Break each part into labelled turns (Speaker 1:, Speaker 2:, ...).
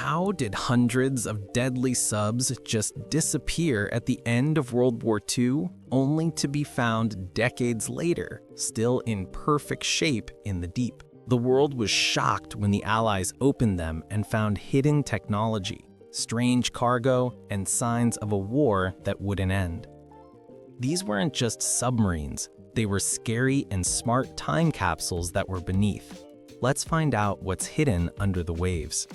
Speaker 1: How did hundreds of deadly subs just disappear at the end of World War II, only to be found decades later, still in perfect shape in the deep? The world was shocked when the Allies opened them and found hidden technology, strange cargo, and signs of a war that wouldn't end. These weren't just submarines, they were scary and smart time capsules that were beneath. Let's find out what's hidden under the waves.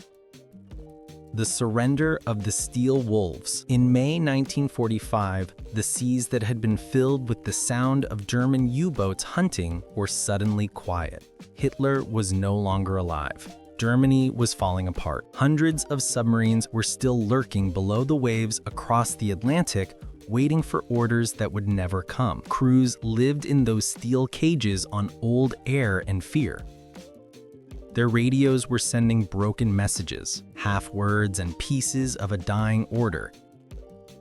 Speaker 1: The surrender of the Steel Wolves. In May 1945, the seas that had been filled with the sound of German U-boats hunting were suddenly quiet. Hitler was no longer alive. Germany was falling apart. Hundreds of submarines were still lurking below the waves across the Atlantic, waiting for orders that would never come. Crews lived in those steel cages on old air and fear. Their radios were sending broken messages, half-words and pieces of a dying order.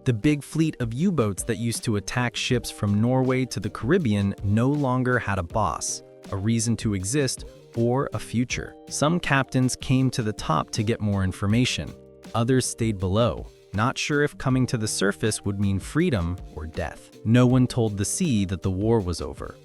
Speaker 1: The big fleet of U-boats that used to attack ships from Norway to the Caribbean no longer had a boss, a reason to exist, or a future. Some captains came to the top to get more information. Others stayed below, not sure if coming to the surface would mean freedom or death. No one told the sea that the war was over.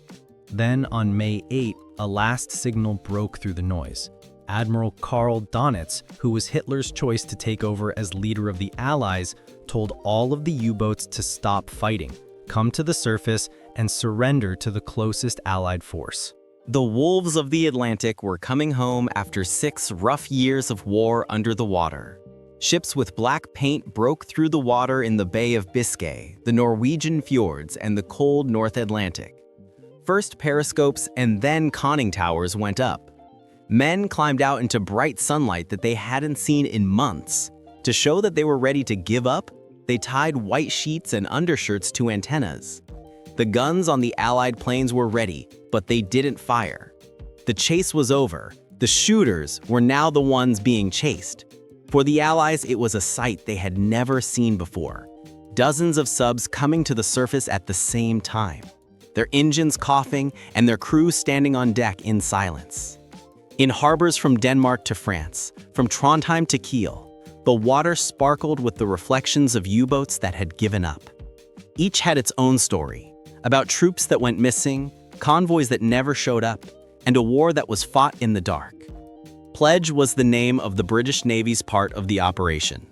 Speaker 1: Then, on May 8, a last signal broke through the noise. Admiral Karl Donitz, who was Hitler's choice to take over as leader of the Allies, told all of the U-boats to stop fighting, come to the surface, and surrender to the closest Allied force.
Speaker 2: The wolves of the Atlantic were coming home after 6 rough years of war under the water. Ships with black paint broke through the water in the Bay of Biscay, the Norwegian fjords, and the cold North Atlantic. First periscopes and then conning towers went up. Men climbed out into bright sunlight that they hadn't seen in months. To show that they were ready to give up, they tied white sheets and undershirts to antennas. The guns on the Allied planes were ready, but they didn't fire. The chase was over. The shooters were now the ones being chased. For the Allies, it was a sight they had never seen before. Dozens of subs coming to the surface at the same time, their engines coughing and their crews standing on deck in silence. In harbors from Denmark to France, from Trondheim to Kiel, the water sparkled with the reflections of U-boats that had given up. Each had its own story, about troops that went missing, convoys that never showed up, and a war that was fought in the dark. Pledge was the name of the British Navy's part of the operation.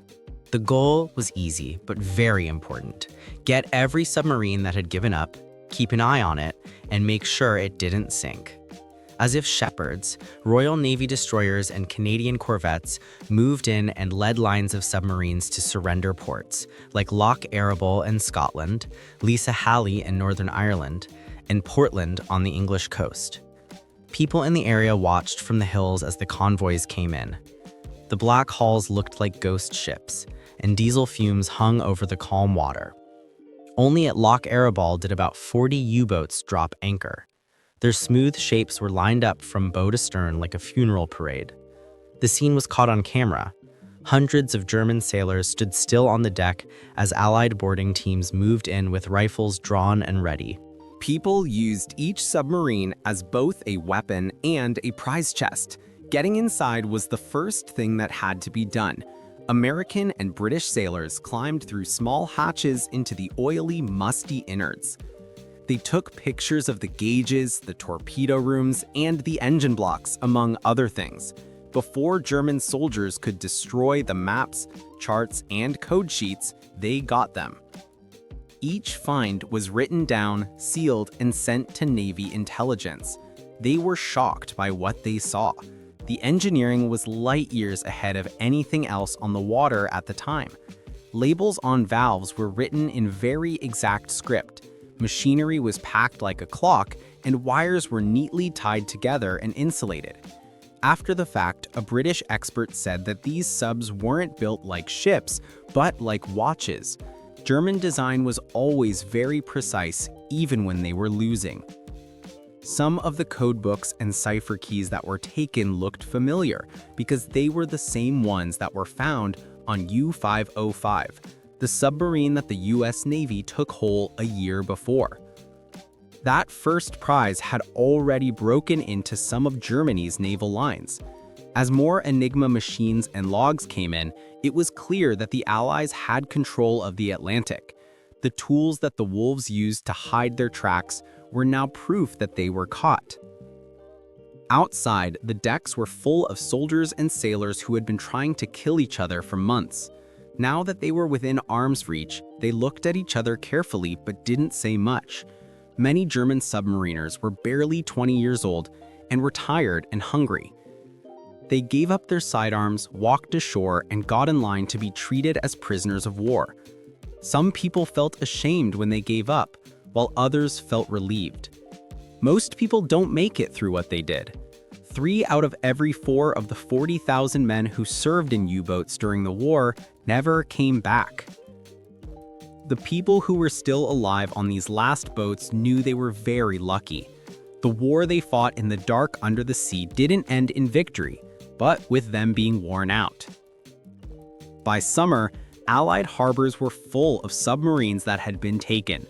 Speaker 3: The goal was easy, but very important. Get every submarine that had given up, keep an eye on it, and make sure it didn't sink. As if shepherds, Royal Navy destroyers and Canadian corvettes moved in and led lines of submarines to surrender ports, like Loch Arable in Scotland, Lisa Halley in Northern Ireland, and Portland on the English coast. People in the area watched from the hills as the convoys came in. The black hulls looked like ghost ships, and diesel fumes hung over the calm water. Only at Loch Arable did about 40 U-boats drop anchor. Their smooth shapes were lined up from bow to stern like a funeral parade. The scene was caught on camera. Hundreds of German sailors stood still on the deck as Allied boarding teams moved in with rifles drawn and ready.
Speaker 4: People used each submarine as both a weapon and a prize chest. Getting inside was the first thing that had to be done. American and British sailors climbed through small hatches into the oily, musty innards. They took pictures of the gauges, the torpedo rooms, and the engine blocks, among other things, before German soldiers could destroy the maps, charts, and code sheets. They got them. Each find was written down, sealed, and sent to Navy intelligence. They were shocked by what they saw. The engineering was light years ahead of anything else on the water at the time. Labels on valves were written in very exact script. Machinery was packed like a clock, and wires were neatly tied together and insulated. After the fact, a British expert said that these subs weren't built like ships, but like watches. German design was always very precise, even when they were losing. Some of the code books and cipher keys that were taken looked familiar because they were the same ones that were found on U-505, the submarine that the US Navy took whole a year before. That first prize had already broken into some of Germany's naval lines. As more Enigma machines and logs came in, it was clear that the Allies had control of the Atlantic. The tools that the wolves used to hide their tracks were now proof that they were caught. Outside, the decks were full of soldiers and sailors who had been trying to kill each other for months. Now that they were within arm's reach, they looked at each other carefully but didn't say much. Many German submariners were barely 20 years old and were tired and hungry. They gave up their sidearms, walked ashore, and got in line to be treated as prisoners of war. Some people felt ashamed when they gave up, while others felt relieved. Most people don't make it through what they did. 3 out of every 4 of the 40,000 men who served in U-boats during the war never came back. The people who were still alive on these last boats knew they were very lucky. The war they fought in the dark under the sea didn't end in victory, but with them being worn out. By summer, Allied harbors were full of submarines that had been taken.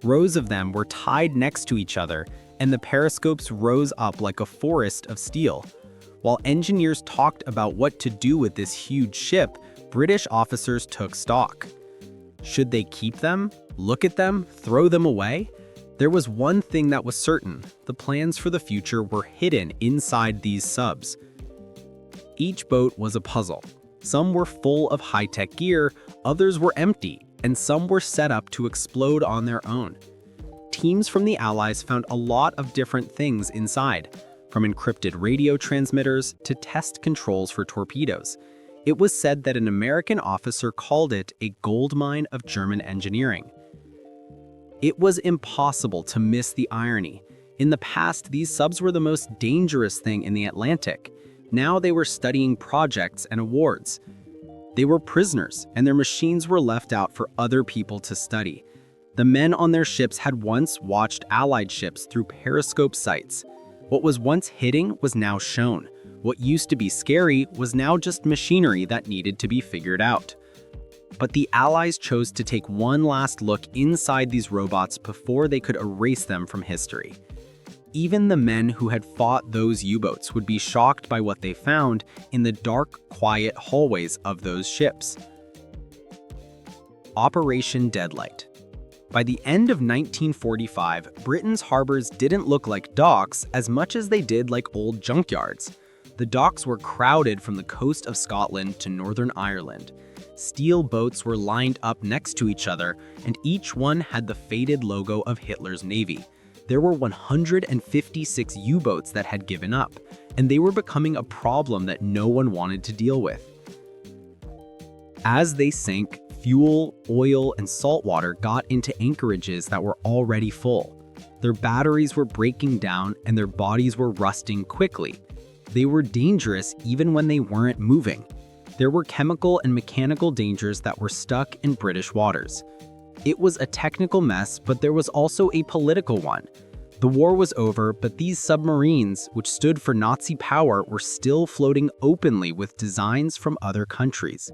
Speaker 4: Rows of them were tied next to each other, and the periscopes rose up like a forest of steel. While engineers talked about what to do with this huge ship, British officers took stock. Should they keep them, look at them, throw them away? There was one thing that was certain: the plans for the future were hidden inside these subs. Each boat was a puzzle. Some were full of high-tech gear, others were empty, and some were set up to explode on their own. Teams from the Allies found a lot of different things inside, from encrypted radio transmitters to test controls for torpedoes. It was said that an American officer called it a goldmine of German engineering. It was impossible to miss the irony. In the past, these subs were the most dangerous thing in the Atlantic. Now they were studying projects and awards. They were prisoners, and their machines were left out for other people to study. The men on their ships had once watched Allied ships through periscope sights. What was once hidden was now shown. What used to be scary was now just machinery that needed to be figured out. But the Allies chose to take one last look inside these robots before they could erase them from history. Even the men who had fought those U-boats would be shocked by what they found in the dark, quiet hallways of those ships. Operation Deadlight. By the end of 1945, Britain's harbors didn't look like docks as much as they did like old junkyards. The docks were crowded from the coast of Scotland to Northern Ireland. Steel boats were lined up next to each other, and each one had the faded logo of Hitler's navy. There were 156 U-boats that had given up, and they were becoming a problem that no one wanted to deal with. As they sank, fuel, oil, and salt water got into anchorages that were already full. Their batteries were breaking down and their bodies were rusting quickly. They were dangerous even when they weren't moving. There were chemical and mechanical dangers that were stuck in British waters. It was a technical mess, but there was also a political one. The war was over, but these submarines, which stood for Nazi power, were still floating openly with designs from other countries.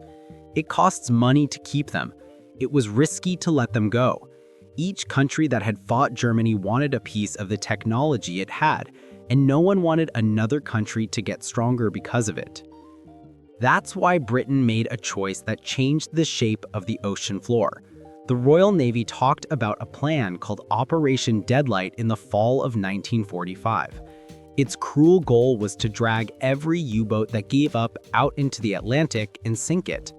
Speaker 4: It costs money to keep them. It was risky to let them go. Each country that had fought Germany wanted a piece of the technology it had, and no one wanted another country to get stronger because of it. That's why Britain made a choice that changed the shape of the ocean floor. The Royal Navy talked about a plan called Operation Deadlight in the fall of 1945. Its cruel goal was to drag every U-boat that gave up out into the Atlantic and sink it.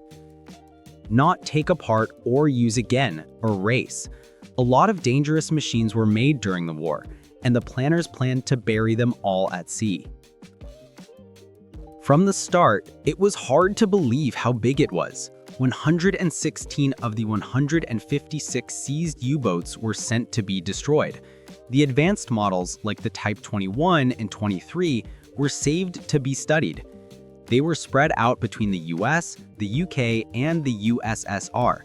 Speaker 4: Not take apart or use again, erase. A lot of dangerous machines were made during the war, and the planners planned to bury them all at sea. From the start, it was hard to believe how big it was. 116 of the 156 seized U-boats were sent to be destroyed. The advanced models, like the Type 21 and 23, were saved to be studied. They were spread out between the US, the UK, and the USSR.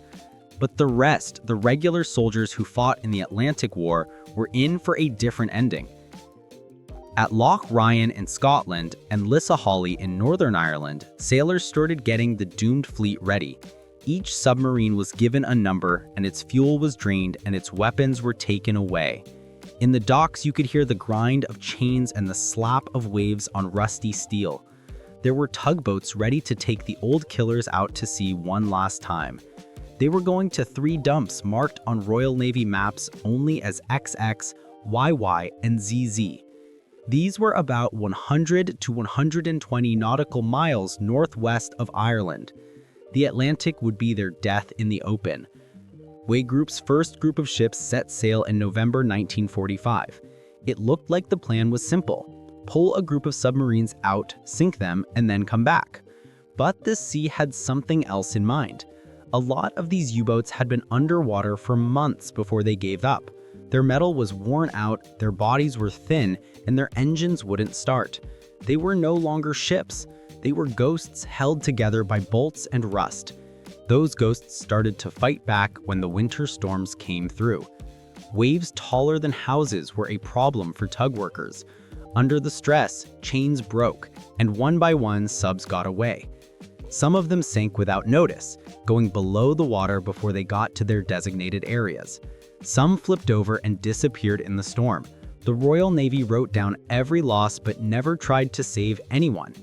Speaker 4: But the rest, the regular soldiers who fought in the Atlantic War, were in for a different ending. At Loch Ryan in Scotland and Lissaholly in Northern Ireland, sailors started getting the doomed fleet ready. Each submarine was given a number, and its fuel was drained and its weapons were taken away. In the docks, you could hear the grind of chains and the slap of waves on rusty steel.
Speaker 3: There were tugboats ready to take the old killers out to sea one last time. They were going to 3 dumps marked on Royal Navy maps only as XX, YY, and ZZ. These were about 100 to 120 nautical miles northwest of Ireland. The Atlantic would be their death in the open. WWII Group's first group of ships set sail in November 1945. It looked like the plan was simple: pull a group of submarines out, sink them, and then come back. But the sea had something else in mind. A lot of these U-boats had been underwater for months before they gave up. Their metal was worn out, their bodies were thin, and their engines wouldn't start. They were no longer ships. They were ghosts held together by bolts and rust. Those ghosts started to fight back when the winter storms came through. Waves taller than houses were a problem for tug workers. Under the stress, chains broke, and one by one subs got away. Some of them sank without notice, going below the water before they got to their designated areas. Some flipped over and disappeared in the storm. The Royal Navy wrote down every loss but never tried to save anyone.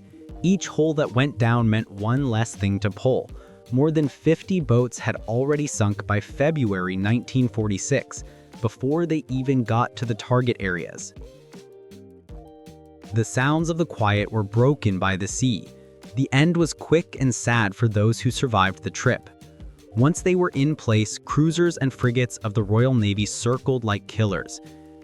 Speaker 3: Each hull that went down meant one less thing to pull. More than 50 boats had already sunk by February 1946, before they even got to the target areas. The sounds of the quiet were broken by the sea. The end was quick and sad for those who survived the trip. Once they were in place, cruisers and frigates of the Royal Navy circled like killers.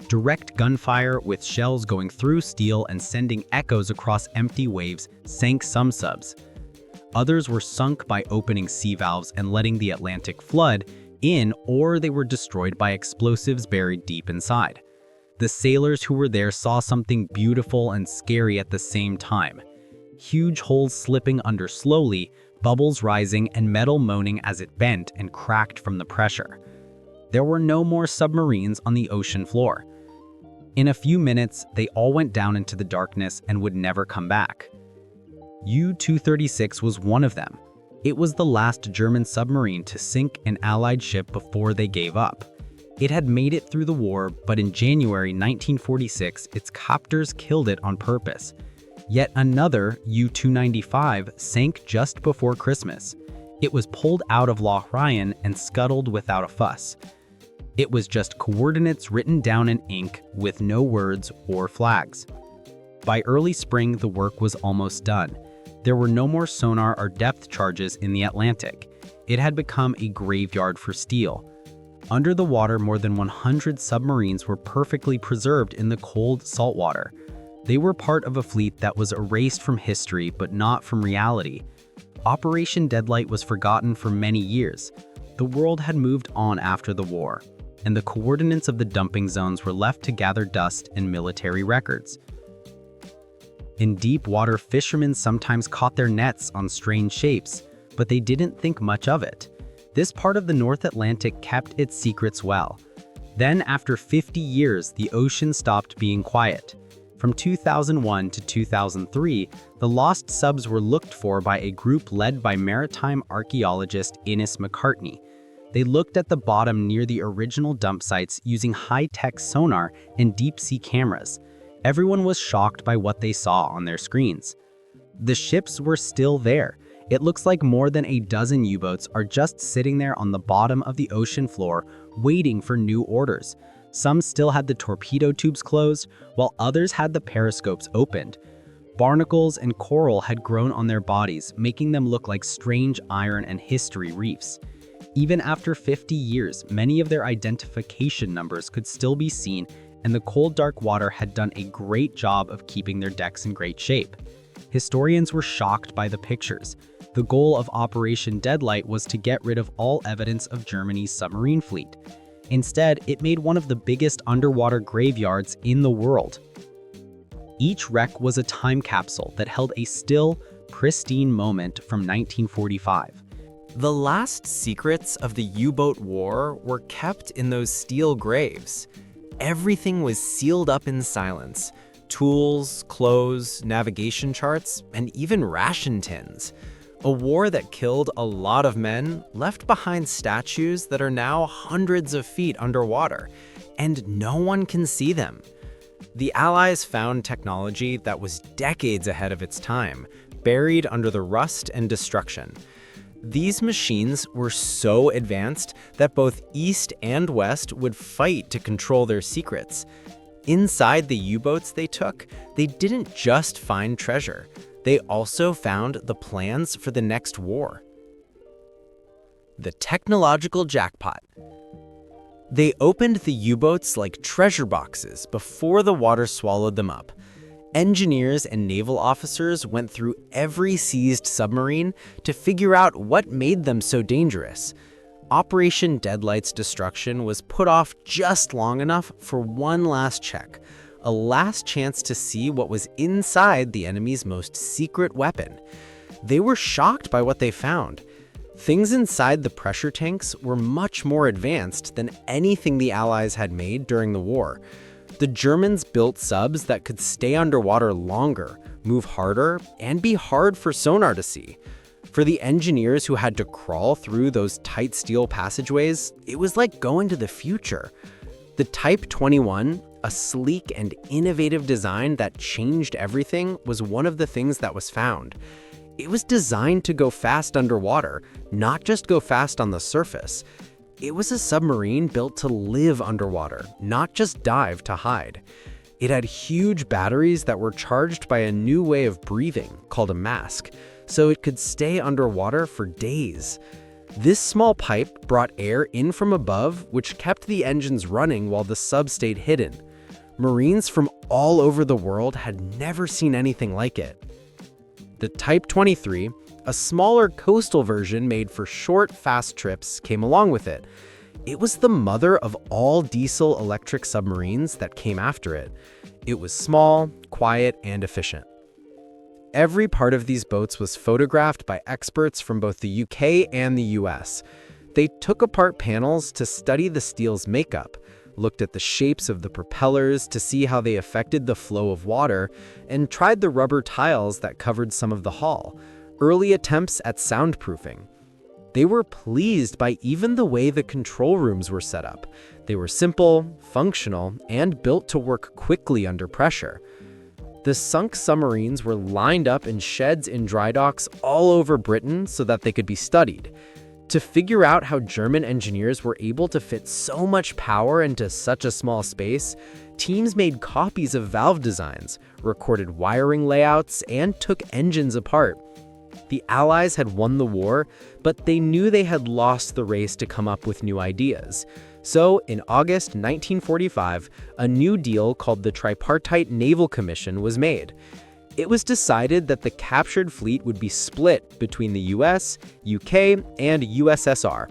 Speaker 3: Direct gunfire, with shells going through steel and sending echoes across empty waves, sank some subs. Others were sunk by opening sea valves and letting the Atlantic flood in, or they were destroyed by explosives buried deep inside. The sailors who were there saw something beautiful and scary at the same time. Huge holes slipping under slowly, bubbles rising, and metal moaning as it bent and cracked from the pressure. There were no more submarines on the ocean floor. In a few minutes, they all went down into the darkness and would never come back. U-236 was one of them. It was the last German submarine to sink an Allied ship before they gave up. It had made it through the war, but in January 1946, its captors killed it on purpose. Yet another, U-295, sank just before Christmas. It was pulled out of Loch Ryan and scuttled without a fuss. It was just coordinates written down in ink with no words or flags. By early spring, the work was almost done. There were no more sonar or depth charges in the Atlantic. It had become a graveyard for steel. Under the water, more than 100 submarines were perfectly preserved in the cold salt water. They were part of a fleet that was erased from history but not from reality. Operation Deadlight was forgotten for many years. The world had moved on after the war, and the coordinates of the dumping zones were left to gather dust and military records. In deep water, fishermen sometimes caught their nets on strange shapes, but they didn't think much of it. This part of the North Atlantic kept its secrets well. Then, after 50 years, the ocean stopped being quiet. From 2001 to 2003, the lost subs were looked for by a group led by maritime archaeologist Innes McCartney. They looked at the bottom near the original dump sites using high-tech sonar and deep-sea cameras. Everyone was shocked by what they saw on their screens. The ships were still there. It looks like more than a dozen U-boats are just sitting there on the bottom of the ocean floor, waiting for new orders. Some still had the torpedo tubes closed, while others had the periscopes opened. Barnacles and coral had grown on their bodies, making them look like strange iron and history reefs. Even after 50 years, many of their identification numbers could still be seen, and the cold dark water had done a great job of keeping their decks in great shape. Historians were shocked by the pictures. The goal of Operation Deadlight was to get rid of all evidence of Germany's submarine fleet. Instead, it made one of the biggest underwater graveyards in the world. Each wreck was a time capsule that held a still, pristine moment from 1945.
Speaker 1: The last secrets of the U-boat war were kept in those steel graves. Everything was sealed up in silence. Tools, clothes, navigation charts, and even ration tins. A war that killed a lot of men left behind statues that are now hundreds of feet underwater, and no one can see them. The Allies found technology that was decades ahead of its time,
Speaker 3: buried under the rust and destruction. These machines were so advanced that both East and West would fight to control their secrets. Inside the U-boats they took, they didn't just find treasure. They also found the plans for the next war. The technological jackpot. They opened the U-boats like treasure boxes before the water swallowed them up. Engineers and naval officers went through every seized submarine to figure out what made them so dangerous. Operation Deadlight's destruction was put off just long enough for one last check, a last chance to see what was inside the enemy's most secret weapon. They were shocked by what they found. Things inside the pressure tanks were much more advanced than anything the Allies had made during the war. The Germans built subs that could stay underwater longer, move harder, and be hard for sonar to see. For the engineers who had to crawl through those tight steel passageways, it was like going to the future. The Type 21, a sleek and innovative design that changed everything, was one of the things that was found. It was designed to go fast underwater, not just go fast on the surface. It was a submarine built to live underwater, not just dive to hide. It had huge batteries that were charged by a new way of breathing, called a mask, so it could stay underwater for days. This small pipe brought air in from above, which kept the engines running while the sub stayed hidden. Marines from all over the world had never seen anything like it. The Type 23, a smaller coastal version made for short, fast trips, came along with it. It was the mother of all diesel-electric submarines that came after it. It was small, quiet, and efficient. Every part of these boats was photographed by experts from both the UK and the US. They took apart panels to study the steel's makeup, looked at the shapes of the propellers to see how they affected the flow of water, and tried the rubber tiles that covered some of the hull, early attempts at soundproofing. They were pleased by even the way the control rooms were set up. They were simple, functional, and built to work quickly under pressure. The sunk submarines were lined up in sheds in dry docks all over Britain so that they could be studied. To figure out how German engineers were able to fit so much power into such a small space, teams made copies of valve designs, recorded wiring layouts, and took engines apart. The Allies had won the war, but they knew they had lost the race to come up with new ideas. So, in August 1945, a new deal called the Tripartite Naval Commission was made. It was decided that the captured fleet would be split between the US, UK, and USSR.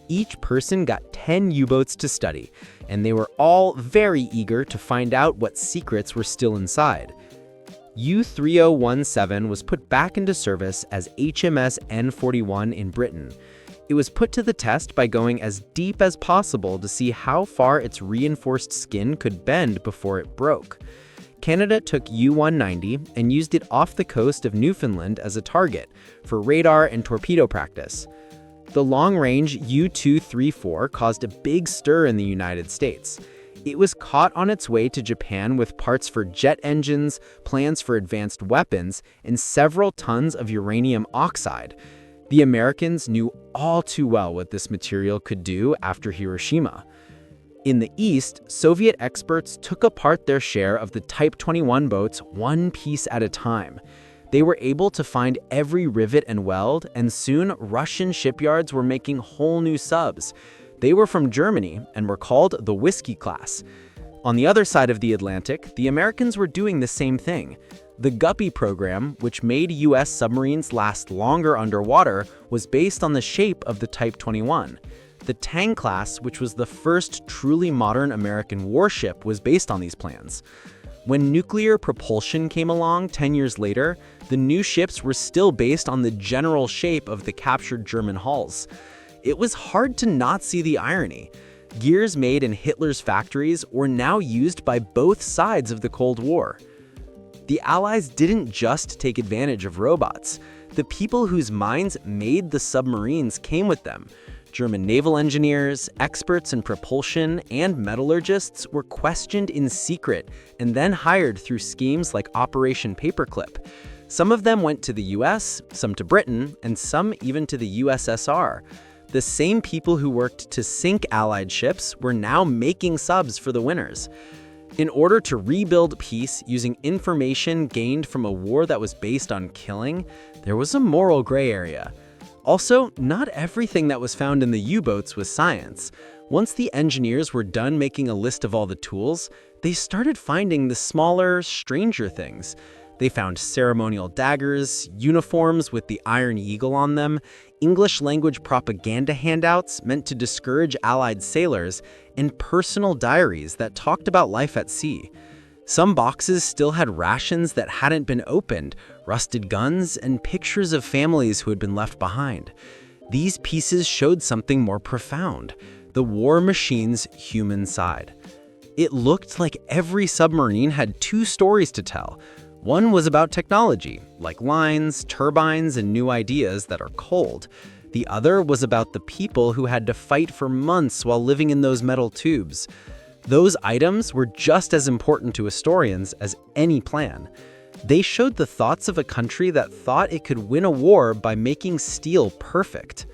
Speaker 3: Each person got 10 U-boats to study, and they were all very eager to find out what secrets were still inside. U-3017 was put back into service as HMS N-41 in Britain. It was put to the test by going as deep as possible to see how far its reinforced skin could bend before it broke. Canada took U-190 and used it off the coast of Newfoundland as a target for radar and torpedo practice. The long-range U-234 caused a big stir in the United States. It was caught on its way to Japan with parts for jet engines, plans for advanced weapons, and several tons of uranium oxide. The Americans knew all too well what this material could do after Hiroshima. In the East, Soviet experts took apart their share of the Type 21 boats one piece at a time. They were able to find every rivet and weld, and soon Russian shipyards were making whole new subs. They were from Germany and were called the Whiskey class. On the other side of the Atlantic, the Americans were doing the same thing. The Guppy program, which made US submarines last longer underwater, was based on the shape of the Type 21. The Tang class, which was the first truly modern American warship, was based on these plans. When nuclear propulsion came along 10 years later, the new ships were still based on the general shape of the captured German hulls. It was hard to not see the irony. Gears made in Hitler's factories were now used by both sides of the Cold War. The Allies didn't just take advantage of robots. The people whose minds made the submarines came with them. German naval engineers, experts in propulsion, and metallurgists were questioned in secret and then hired through schemes like Operation Paperclip. Some of them went to the US, some to Britain, and some even to the USSR. The same people who worked to sink Allied ships were now making subs for the winners. In order to rebuild peace using information gained from a war that was based on killing, there was a moral gray area. Also, not everything that was found in the U-boats was science. Once the engineers were done making a list of all the tools, they started finding the smaller, stranger things. They found ceremonial daggers, uniforms with the Iron Eagle on them, English-language propaganda handouts meant to discourage Allied sailors, and personal diaries that talked about life at sea. Some boxes still had rations that hadn't been opened, rusted guns, and pictures of families who had been left behind. These pieces showed something more profound: the war machine's human side. It looked like every submarine had two stories to tell. One was about technology, like lines, turbines, and new ideas that are cold. The other was about the people who had to fight for months while living in those metal tubes. Those items were just as important to historians as any plan. They showed the thoughts of a country that thought it could win a war by making steel perfect.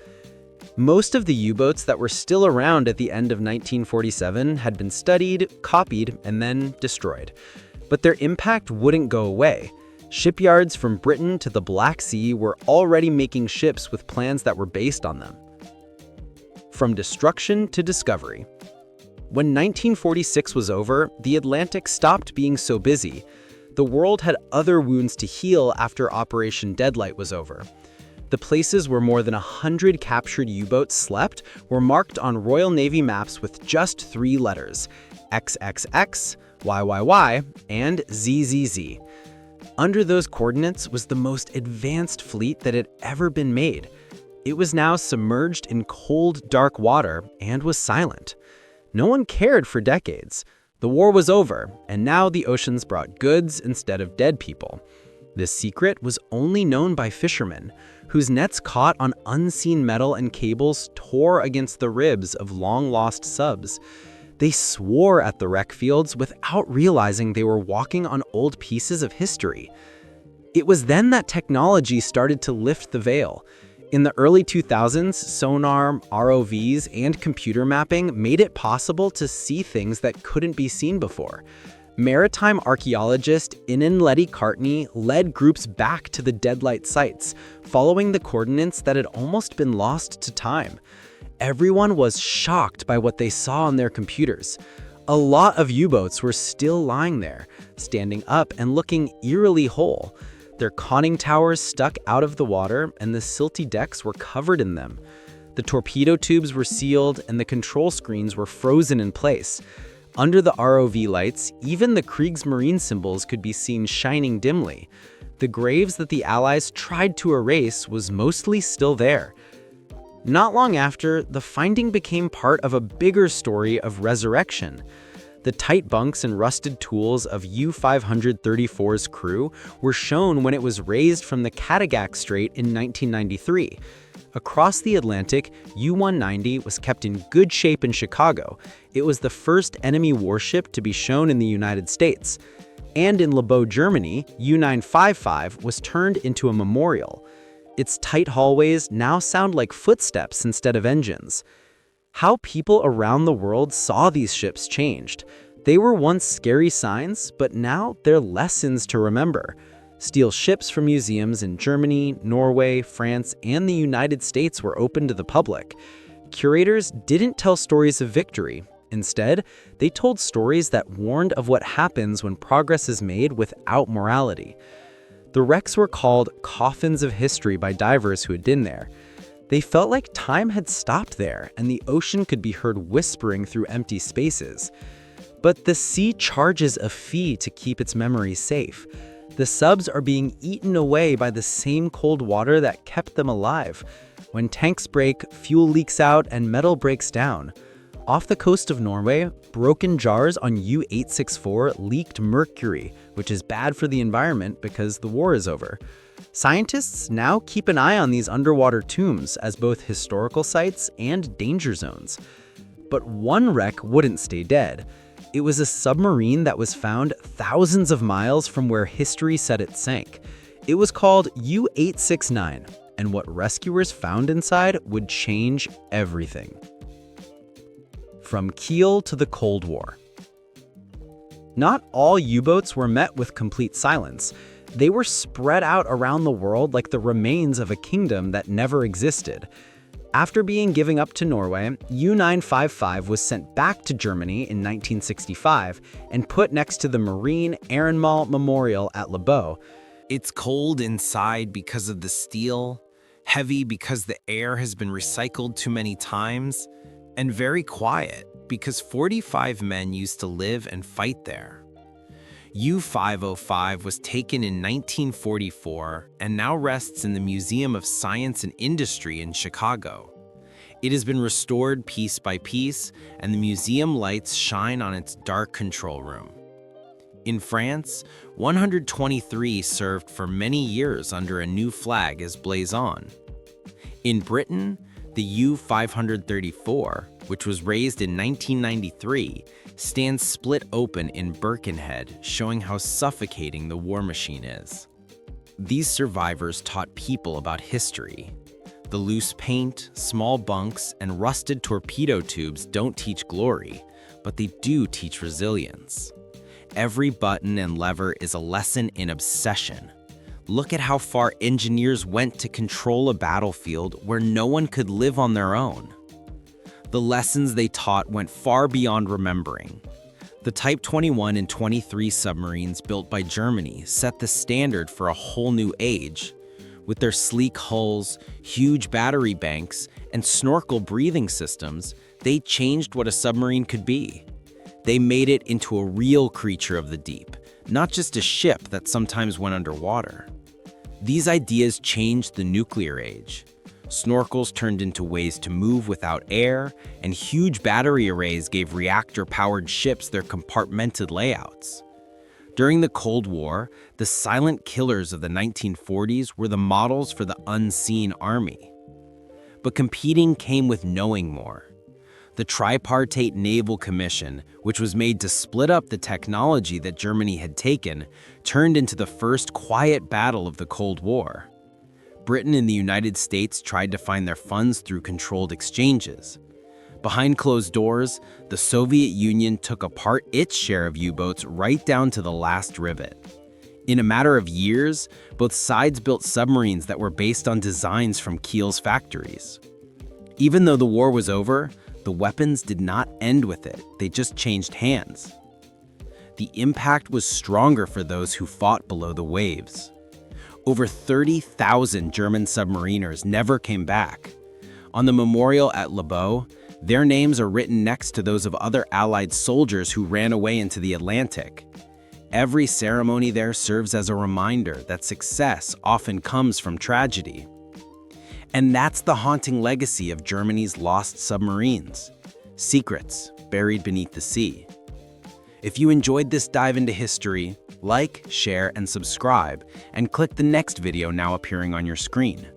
Speaker 3: Most of the U-boats that were still around at the end of 1947 had been studied, copied, and then destroyed. But their impact wouldn't go away. Shipyards from Britain to the Black Sea were already making ships with plans that were based on them. From destruction to discovery. When 1946 was over, the Atlantic stopped being so busy. The world had other wounds to heal after Operation Deadlight was over. The places where more than 100 captured U-boats slept were marked on Royal Navy maps with just 3 letters: XXX, YYY, and ZZZ. Under those coordinates was the most advanced fleet that had ever been made. It was now submerged in cold, dark water and was silent. No one cared for decades. The war was over, and now the oceans brought goods instead of dead people. This secret was only known by fishermen, whose nets caught on unseen metal and cables tore against the ribs of long-lost subs. They swore at the wreck fields without realizing they were walking on old pieces of history. It was then that technology started to lift the veil. In the early 2000s, sonar, ROVs, and computer mapping made it possible to see things that couldn't be seen before. Maritime archaeologist Inanledi Cartney led groups back to the Deadlight sites, following the coordinates that had almost been lost to time. Everyone was shocked by what they saw on their computers. A lot of U-boats were still lying there, standing up and looking eerily whole. Their conning towers stuck out of the water, and the silty decks were covered in them. The torpedo tubes were sealed, and the control screens were frozen in place. Under the ROV lights, even the Kriegsmarine symbols could be seen shining dimly. The graves that the Allies tried to erase was mostly still there. Not long after, the finding became part of a bigger story of resurrection. The tight bunks and rusted tools of U-534's crew were shown when it was raised from the Kattegat Strait in 1993. Across the Atlantic, U-190 was kept in good shape in Chicago. It was the first enemy warship to be shown in the United States. And in Lebaud, Germany, U-955 was turned into a memorial. Its tight hallways now sound like footsteps instead of engines. How people around the world saw these ships changed. They were once scary signs, but now they're lessons to remember. Steel ships from museums in Germany, Norway, France, and the United States were open to the public. Curators didn't tell stories of victory. Instead, they told stories that warned of what happens when progress is made without morality. The wrecks were called coffins of history by divers who had been there. They felt like time had stopped there, and the ocean could be heard whispering through empty spaces. But the sea charges a fee to keep its memories safe. The subs are being eaten away by the same cold water that kept them alive. When tanks break, fuel leaks out, and metal breaks down. Off the coast of Norway, broken jars on U-864 leaked mercury, which is bad for the environment because the war is over. Scientists now keep an eye on these underwater tombs as both historical sites and danger zones. But one wreck wouldn't stay dead. It was a submarine that was found thousands of miles from where history said it sank. It was called U-869, and what rescuers found inside would change everything. From Kiel to the Cold War. Not all U-boats were met with complete silence. They were spread out around the world like the remains of a kingdom that never existed. After being given up to Norway, U-955 was sent back to Germany in 1965 and put next to the Marine Ehrenmal Memorial at Lebeau.
Speaker 1: It's cold inside because of the steel, heavy because the air has been recycled too many times, and very quiet because 45 men used to live and fight there. U-505 was taken in 1944 and now rests in the Museum of Science and Industry in Chicago. It has been restored piece by piece, and the museum lights shine on its dark control room. In France, 123 served for many years under a new flag as blazon. In Britain, the U-534, which was raised in 1993, stands split open in Birkenhead, showing how suffocating the war machine is. These survivors taught people about history. The loose paint, small bunks, and rusted torpedo tubes don't teach glory, but they do teach resilience. Every button and lever is a lesson in obsession. Look at how far engineers went to control a battlefield where no one could live on their own. The lessons they taught went far beyond remembering. The Type 21 and 23 submarines built by Germany set the standard for a whole new age. With their sleek hulls, huge battery banks, and snorkel breathing systems, they changed what a submarine could be. They made it into a real creature of the deep, not just a ship that sometimes went underwater. These ideas changed the nuclear age. Snorkels turned into ways to move without air, and huge battery arrays gave reactor-powered ships their compartmented layouts. During the Cold War, the silent killers of the 1940s were the models for the unseen army. But competing came with knowing more. The Tripartite Naval Commission, which was made to split up the technology that Germany had taken, turned into the first quiet battle of the Cold War. Britain and the United States tried to find their funds through controlled exchanges. Behind closed doors, the Soviet Union took apart its share of U-boats right down to the last rivet. In a matter of years, both sides built submarines that were based on designs from Kiel's factories. Even though the war was over, the weapons did not end with it, they just changed hands. The impact was stronger for those who fought below the waves. Over 30,000 German submariners never came back. On the memorial at Lebeau, their names are written next to those of other Allied soldiers who ran away into the Atlantic. Every ceremony there serves as a reminder that success often comes from tragedy. And that's the haunting legacy of Germany's lost submarines. Secrets buried beneath the sea. If you enjoyed this dive into history, like, share, and subscribe, and click the next video now appearing on your screen.